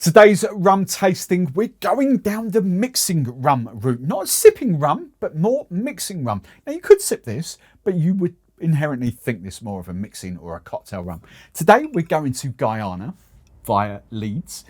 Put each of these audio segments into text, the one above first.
Today's rum tasting, we're going down the mixing rum route. Not sipping rum, but more mixing rum. Now you could sip this, but you would inherently think this more of a mixing or a cocktail rum. Today we're going to Guyana via Leeds.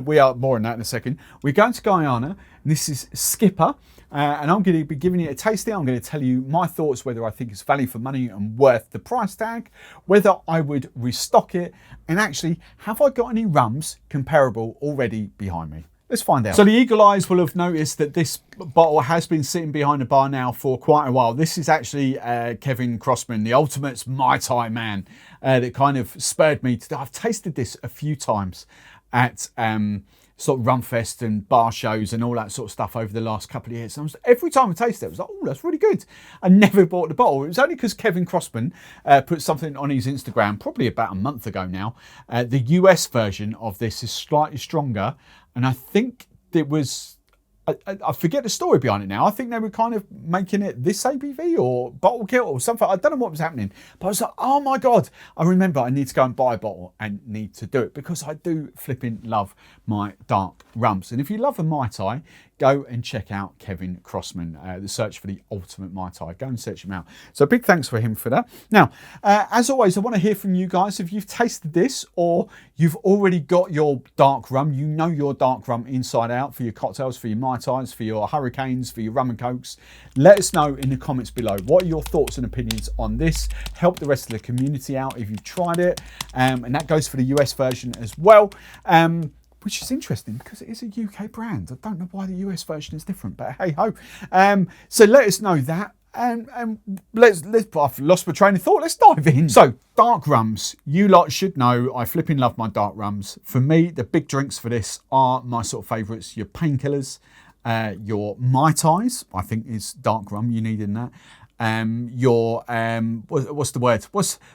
We are more on that in a second. We're going to Guyana, and this is Skipper. And I'm going to be giving it a tasting. I'm going to tell you my thoughts, whether I think it's value for money and worth the price tag, whether I would restock it, and actually, have I got any rums comparable already behind me? Let's find out. So the eagle eyes will have noticed that this bottle has been sitting behind the bar now for quite a while. This is actually Kevin Crossman, the ultimate Mai Tai man, that kind of spurred me to. I've tasted this a few times at sort of Rumfest and bar shows and all that sort of stuff over the last couple of years. And every time I tasted it, I was like, oh, that's really good. I never bought the bottle. It was only because Kevin Crossman put something on his Instagram, probably about a month ago now. The US version of this is slightly stronger. And I think it was, I forget the story behind it now. I think they were kind of making it this ABV or bottle kill or something. I don't know what was happening. But I was like, oh my God. I remember I need to go and buy a bottle and need to do it because I do flipping love my dark rums. And if you love a Mai Tai, go and check out Kevin Crossman, the search for the ultimate Mai Tai. Go and search him out. So big thanks for him for that. Now, as always, I want to hear from you guys. If you've tasted this or you've already got your dark rum, you know your dark rum inside out for your cocktails, for your Mai Tais, for your hurricanes, for your rum and cokes, let us know in the comments below. What are your thoughts and opinions on this? Help the rest of the community out if you've tried it. And that goes for the US version as well. Which is interesting because it is a UK brand. I don't know why the US version is different, but hey ho. So let us know that. And I've lost my train of thought. Let's dive in. So dark rums, you lot should know I flipping love my dark rums. For me, the big drinks for this are my sort of favourites. Your painkillers, your Mai Tais, I think is dark rum you need in that. What's the word? What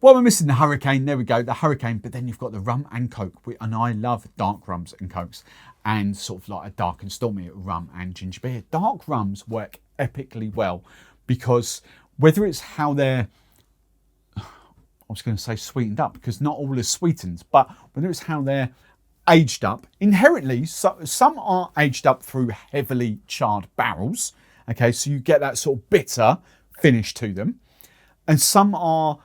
am I missing? The hurricane. There we go, the hurricane. But then you've got the rum and coke, and I love dark rums and cokes, and sort of like a dark and stormy rum and ginger beer. Dark rums work epically well because whether it's how they're, I was going to say sweetened up because not all is sweetened, but whether it's how they're aged up, inherently, some are aged up through heavily charred barrels. Okay, so you get that sort of bitter finish to them. And some are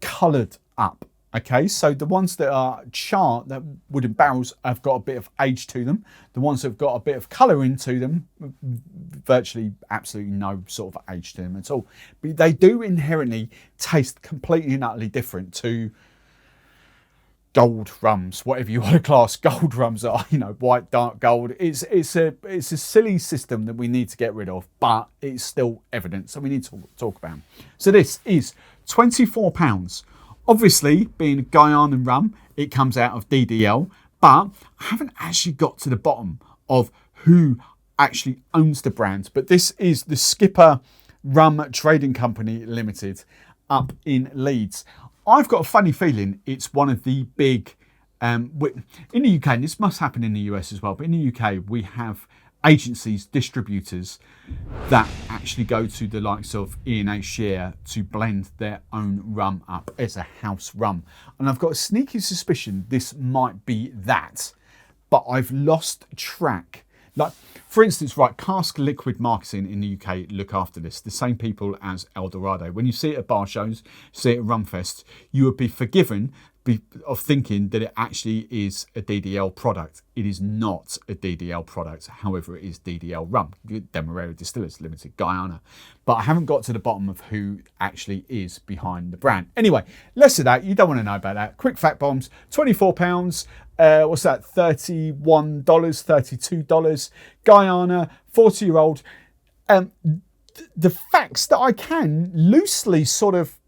coloured up. Okay, so the ones that are charred, that wooden barrels, have got a bit of age to them. The ones that have got a bit of colour into them, virtually absolutely no sort of age to them at all. But they do inherently taste completely and utterly different to gold rums, whatever you want to class gold rums are, you know, white, dark, gold. It's a silly system that we need to get rid of, but it's still evident, so we need to talk about. So this is £24. Obviously, being a Guyanan rum, it comes out of DDL, but I haven't actually got to the bottom of who actually owns the brand. But this is the Skipper Rum Trading Company Limited up in Leeds. I've got a funny feeling it's one of the big, in the UK, and this must happen in the US as well, but in the UK we have agencies, distributors that actually go to the likes of E&H Share to blend their own rum up as a house rum. And I've got a sneaky suspicion this might be that, but I've lost track. Like, for instance, right, Cask Liquid Marketing in the UK look after this. The same people as El Dorado. When you see it at bar shows, see it at Rumfest, you would be forgiven of thinking that it actually is a DDL product. It is not a DDL product. However, it is DDL rum, Demerara Distillers Limited, Guyana. But I haven't got to the bottom of who actually is behind the brand. Anyway, less of that. You don't want to know about that. Quick fact bombs, £24. What's that? $31, $32. Guyana, 40-year-old. The facts that I can loosely sort of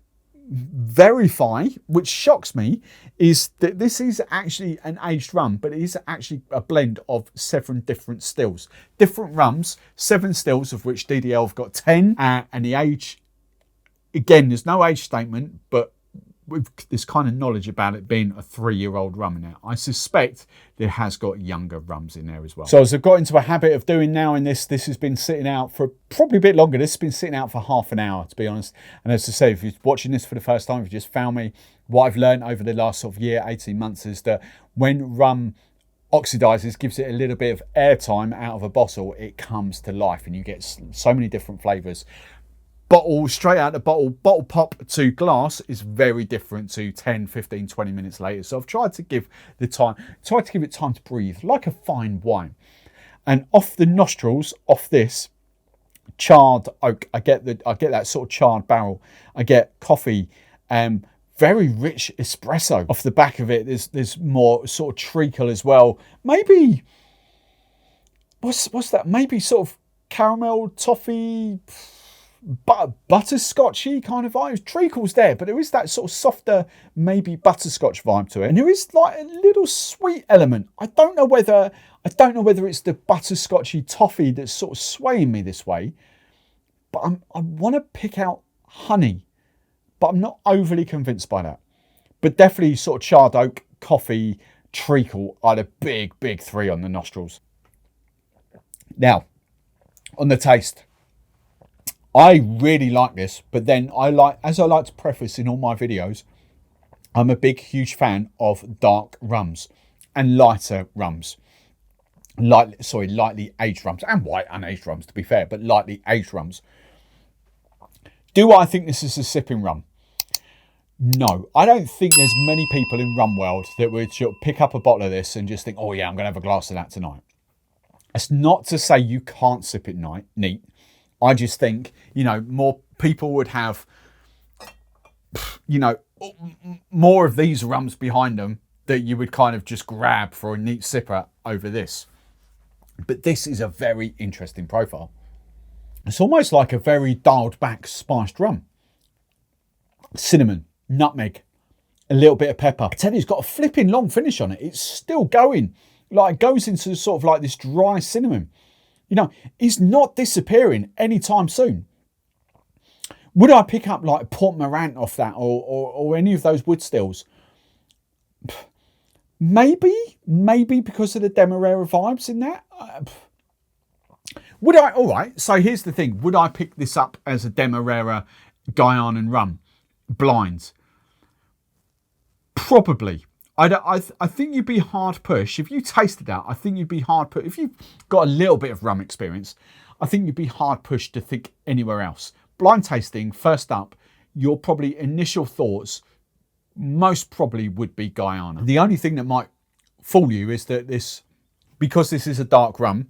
verify, which shocks me, is that this is actually an aged rum, but it is actually a blend of 7 different stills. Different rums, 7 stills, of which DDL have got 10. And the age, again, there's no age statement, but with this kind of knowledge about it being a 3-year-old rum in there, I suspect there has got younger rums in there as well. So as I've got into a habit of doing now in this has been sitting out for probably a bit longer. This has been sitting out for half an hour, to be honest. And as I say, if you're watching this for the first time, if you just found me, what I've learned over the last sort of year, 18 months is that when rum oxidizes, gives it a little bit of airtime out of a bottle, it comes to life and you get so many different flavors. Bottle, straight out the bottle pop to glass is very different to 10, 15, 20 minutes later. So I've tried to give it time to breathe, like a fine wine. And off the nostrils, off this charred oak, I get that sort of charred barrel. I get coffee, very rich espresso. Off the back of it, there's more sort of treacle as well. Maybe what's that? Maybe sort of caramel, toffee, butterscotchy kind of vibe. Treacle's there, but there is that sort of softer, maybe butterscotch vibe to it, and there is like a little sweet element. I don't know whether it's the butterscotchy toffee that's sort of swaying me this way, but I want to pick out honey, but I'm not overly convinced by that. But definitely sort of charred oak, coffee, treacle are the big 3 on the nostrils. Now, on the taste, I really like this, but then as I like to preface in all my videos, I'm a huge fan of dark rums and lighter rums. Lightly aged rums, and white unaged rums to be fair, but lightly aged rums. Do I think this is a sipping rum? No, I don't think there's many people in rum world that would pick up a bottle of this and just think, oh yeah, I'm going to have a glass of that tonight. It's not to say you can't sip it neat. I just think, more people would have, more of these rums behind them that you would kind of just grab for a neat sipper over this. But this is a very interesting profile. It's almost like a very dialed back spiced rum. Cinnamon, nutmeg, a little bit of pepper. I tell you, it's got a flipping long finish on it. It's still going. Like, it goes into sort of like this dry cinnamon. It's not disappearing anytime soon. Would I pick up like Port Morant off that or any of those wood stills? Maybe because of the Demerara vibes in that. Would I? All right. So here's the thing. Would I pick this up as a Demerara Guyana rum blind? Probably. I think you'd be hard pushed if you tasted that. I think you'd be hard pushed if you've got a little bit of rum experience. I think you'd be hard pushed to think anywhere else. Blind tasting, first up, your probably initial thoughts most probably would be Guyana. The only thing that might fool you is that because this is a dark rum,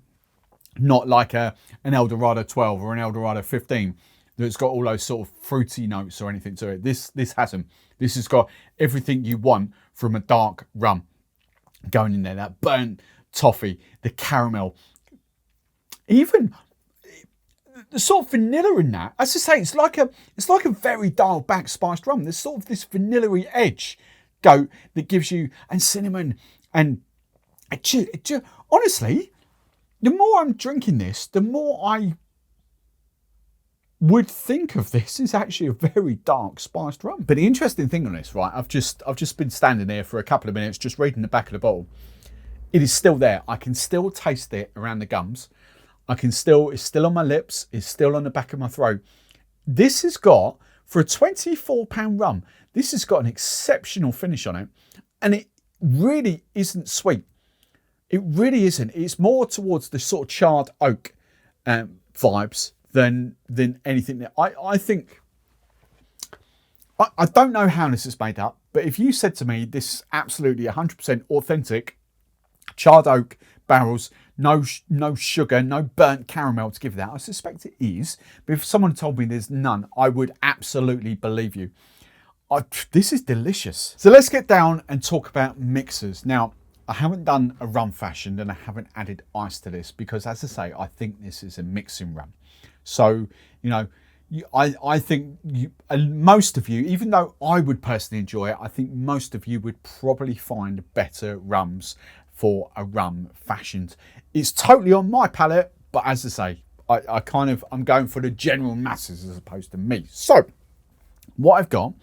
not like an Eldorado 12 or an Eldorado 15 that's got all those sort of fruity notes or anything to it. This hasn't. This has got everything you want from a dark rum going in there. That burnt toffee, the caramel, even the sort of vanilla in that. As I say, it's like a very dialed back spiced rum. There's sort of this vanilla-y edge that gives you, and cinnamon, and honestly, the more I'm drinking this, the more I would think of this as actually a very dark spiced rum. But the interesting thing on this, right, I've just been standing there for a couple of minutes just reading the back of the bottle. It is still there. I can still taste it around the gums. It's still on my lips. It's still on the back of my throat. This has got, for a £24 rum, this has got an exceptional finish on it. And it really isn't sweet. It really isn't. It's more towards the sort of charred oak vibes than anything. I think, I don't know how this is made up, but if you said to me this is absolutely 100% authentic charred oak barrels, no sugar, no burnt caramel to give that, I suspect it is. But if someone told me there's none, I would absolutely believe you. This is delicious. So let's get down and talk about mixers. Now, I haven't done a rum fashioned and I haven't added ice to this because, as I say, I think this is a mixing rum. So, I think most of you, even though I would personally enjoy it, I think most of you would probably find better rums for a rum fashioned. It's totally on my palate, but as I say, I'm going for the general masses as opposed to me. So, what I've got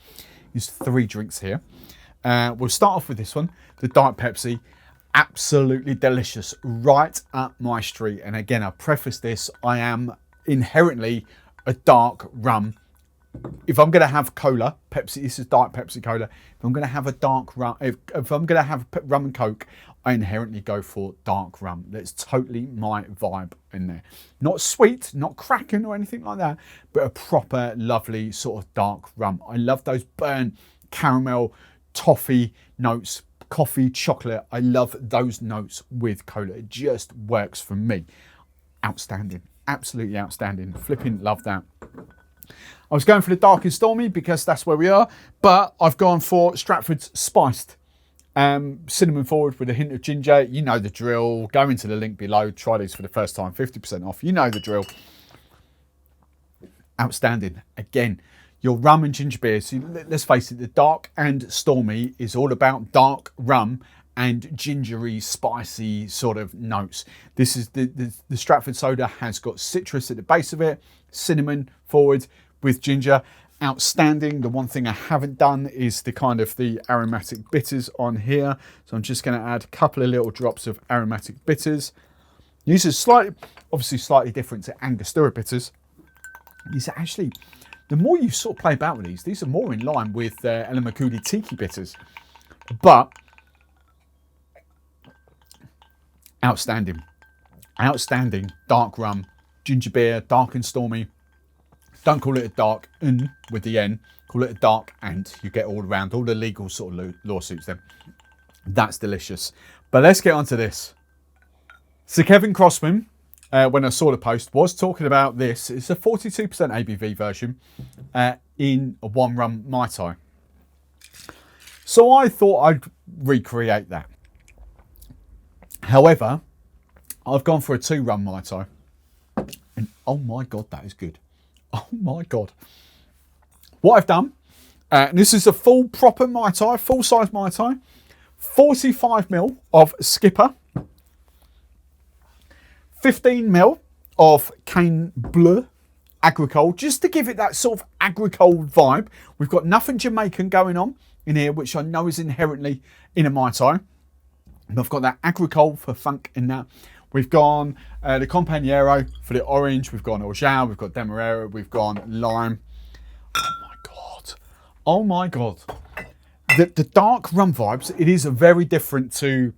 is 3 drinks here. We'll start off with this one, the Diet Pepsi. Absolutely delicious, right up my street. And again, I preface this, I am inherently a dark rum. If I'm going to have cola, Pepsi, this is Diet Pepsi Cola. If I'm going to have a dark rum, if I'm going to have rum and Coke, I inherently go for dark rum. That's totally my vibe in there. Not sweet, not cracking or anything like that, but a proper, lovely sort of dark rum. I love those burnt caramel, toffee notes, coffee, chocolate. I love those notes with cola. It just works for me. Outstanding. Absolutely outstanding. Flipping love that. I was going for the dark and stormy because that's where we are, but I've gone for Stratford's spiced. Cinnamon forward with a hint of ginger. You know the drill. Go into the link below. Try these for the first time. 50% off. You know the drill. Outstanding. Again, your rum and ginger beer. So let's face it, the dark and stormy is all about dark rum and gingery, spicy sort of notes. This is the Stratford soda has got citrus at the base of it, cinnamon forward with ginger. Outstanding. The one thing I haven't done is the aromatic bitters on here. So I'm just going to add a couple of little drops of aromatic bitters. These are obviously slightly different to Angostura bitters. These are actually, the more you sort of play about with these are more in line with Elamakudi Tiki bitters. But outstanding. Outstanding dark rum, ginger beer, dark and stormy. Don't call it a dark N with the N. Call it a dark and. You get all around all the legal sort of lawsuits then. That's delicious. But let's get on to this. So Kevin Crossman, when I saw the post, was talking about this. It's a 42% ABV version in a one rum Mai Tai. So I thought I'd recreate that. However, I've gone for a 2 rum Mai Tai. And oh my God, that is good. Oh my God. What I've done, and this is a full proper Mai Tai, full size Mai Tai, 45ml of Skipper, 15ml of Cane Bleu Agricole, just to give it that sort of agricole vibe. We've got nothing Jamaican going on in here, which I know is inherently in a Mai Tai. And I've got that agricole for funk in that. We've gone the Compañero for the orange. We've gone Orgeat. We've got Demerara. We've gone lime. Oh my God. Oh my God. The dark rum vibes, it is very different to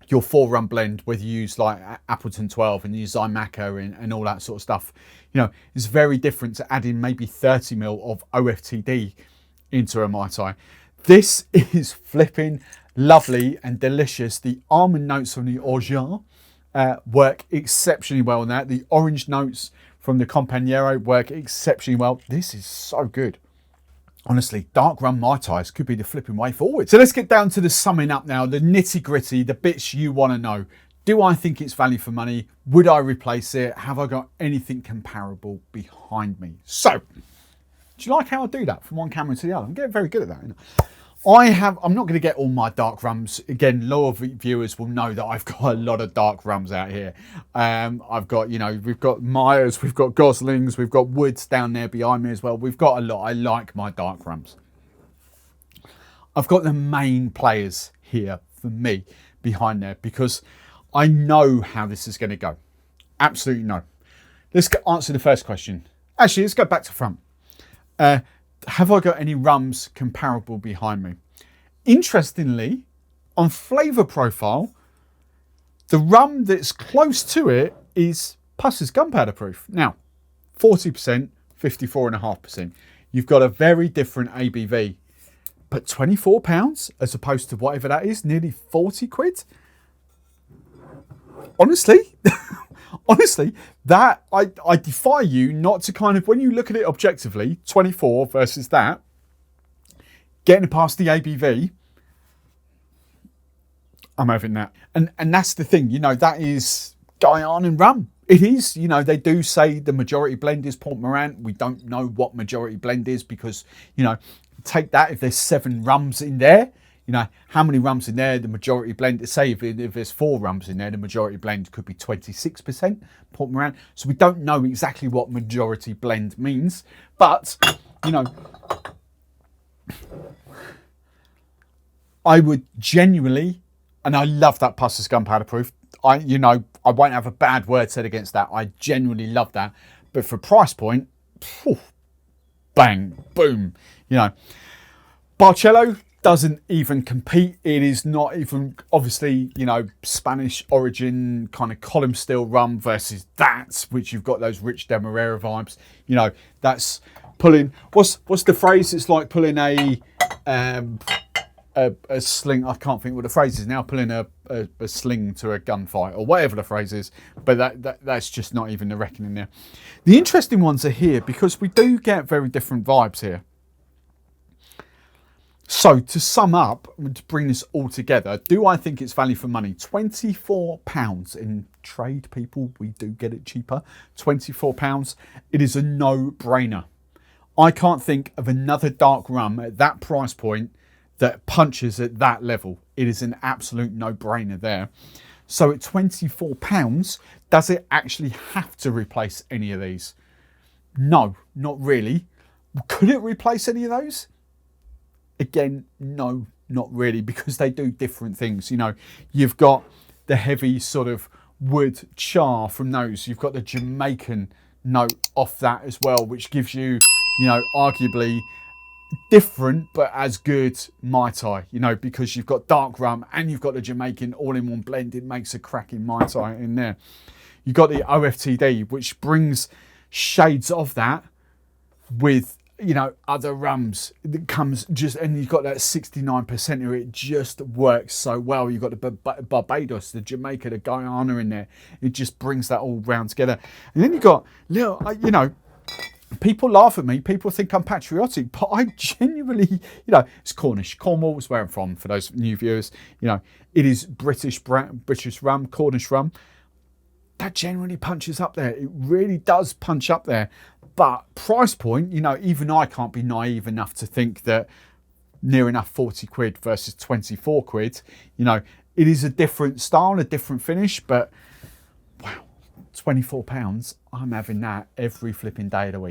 your 4 rum blend, whether you use like Appleton 12 and use Zymaca and all that sort of stuff. You know, it's very different to adding maybe 30ml of OFTD into a Mai Tai. This is flipping lovely and delicious. The almond notes from the Orgeat work exceptionally well on that. The orange notes from the Compañero work exceptionally well. This is so good. Honestly, dark rum Mai Tais could be the flipping way forward. So let's get down to the summing up now, the nitty gritty, the bits you want to know. Do I think it's value for money? Would I replace it? Have I got anything comparable behind me? So, do you like how I do that from one camera to the other? I'm getting very good at that. You know? I'm not going to get all my dark rums. Again, loyal viewers will know that I've got a lot of dark rums out here. I've got, we've got Myers, we've got Goslings, we've got Woods down there behind me as well. We've got a lot. I like my dark rums. I've got the main players here for me behind there because I know how this is going to go. Absolutely no. Let's answer the first question. Actually, let's go back to front. Have I got any rums comparable behind me? Interestingly, on flavour profile, the rum that's close to it is Puss's gunpowder proof. Now, 40%, 54.5%. You've got a very different ABV, but £24 as opposed to whatever that is, nearly 40 quid. Honestly, that I defy you not to kind of, when you look at it objectively, 24 versus that, getting past the ABV, I'm having that. And that's the thing, that is Guyana rum. It is, they do say the majority blend is Port Morant. We don't know what majority blend is because, take that, if there's 7 rums in there, how many rums in there, the majority blend, say if there's 4 rums in there, the majority blend could be 26% Port Morant. So we don't know exactly what majority blend means, but, I would genuinely, and I love that Puss's gunpowder proof. I won't have a bad word said against that. I genuinely love that. But for price point, bang, boom, Barcello, doesn't even compete. It is not even, obviously, you know, Spanish origin kind of column steel rum versus that, which you've got those rich Demerara vibes. You know, that's pulling, what's the phrase? It's like pulling a sling. I can't think what the phrase is now. Pulling a sling to a gunfight or whatever the phrase is. But that's just not even the reckoning there. The interesting ones are here because we do get very different vibes here. So to sum up, to bring this all together, do I think it's value for money? £24 in trade, people. We do get it cheaper. £24. It is a no-brainer. I can't think of another dark rum at that price point that punches at that level. It is an absolute no-brainer there. So at £24, does it actually have to replace any of these? No, not really. Could it replace any of those? Again, no, not really, because they do different things. You know, you've got the heavy sort of wood char from those. You've got the Jamaican note off that as well, which gives you, you know, arguably different but as good Mai Tai, you know, because you've got dark rum and you've got the Jamaican all in one blend. It makes a cracking Mai Tai in there. You've got the OFTD, which brings shades of that with, you know, other rums that comes just, and you've got that 69% where it just works so well. You've got the Barbados, the Jamaica, the Guyana in there. It just brings that all round together. And then you've got little, you know, people laugh at me. People think I'm patriotic, but I genuinely, you know, it's Cornish. Cornwall is where I'm from, for those new viewers. You know, it is British rum, Cornish rum. That generally punches up there. It really does punch up there. But price point, you know, even I can't be naive enough to think that near enough 40 quid versus 24 quid. You know, it is a different style, a different finish, but wow, £24, I'm having that every flipping day of the week.